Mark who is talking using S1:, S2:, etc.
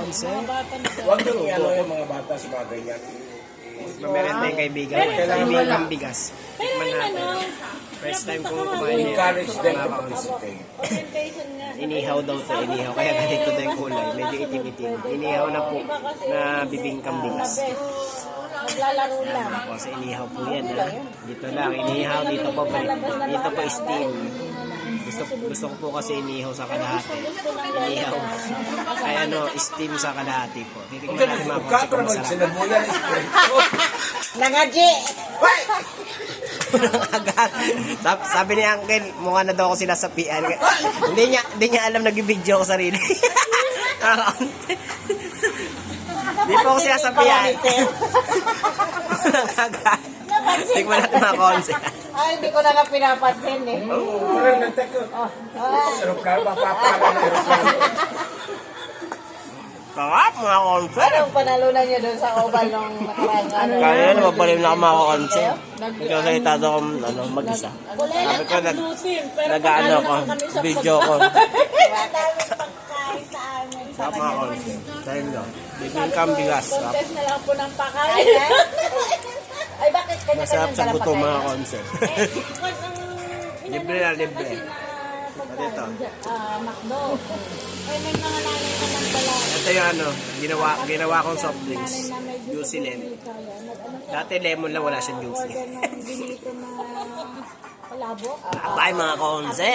S1: kaonse.
S2: Huwag nyo yung mga bata sa mga ganyan.
S1: Mamerenda yung kaibigan ko. Kaibigan bigas. Tikman natin. First time kong kumain niya.
S2: Encourage them
S1: Mga
S2: to
S1: kaonse.
S2: participate.
S1: Inihaw daw to, inihaw. Kaya ganito daw yung kulay. Medyo itim-itim. Inihaw na po na bibingkang bigas.
S3: Naglalaro lang.
S1: O, sa inihaw po yan, ha? Dito lang, inihaw. Dito po steam. Gusto ko po kasi inihaw sa kalahati. Inihaw. Ay steam sa kalahati po. Titignan natin mga kotse kung masarap.
S2: Sinabuyan.
S3: Nangaji!
S1: Agad. Sabi ni Uncle, mukha na daw ako sinasapian. Hindi niya alam nag-video ko sarili. Hindi po ako sinasapian. Agad. Tignan natin mga konse.
S3: Ay, hindi ko na nga pinapansin eh.
S2: Parang nagtako. Aeroplano, mapapala na aeroplano.
S1: Sarap mga konse.
S3: Anong panalunan niyo doon sa oval nung nakaraan?
S1: Kaya na mabaliw na ako mga konse. Nagkasalita daw akong mag-isa. Sabi ko nag-ano ko, video ko.
S3: Pagkain sa amin.
S1: Sarap mga konse. Dahil no, bibingkang bigas.
S3: Contest na lang po ng pakain. Ay, bakit kanya
S1: Masarap sa gutom mga konse.
S3: Libre
S1: na, libre. Ito.
S3: Macdo. Ay, may mga nanay naman pala.
S1: Ito yung ginawa kong soft drinks. Juicy lemon. Dati lemon lang, wala siyang juicy.
S3: Binito na palabo.
S1: Abay mga konse.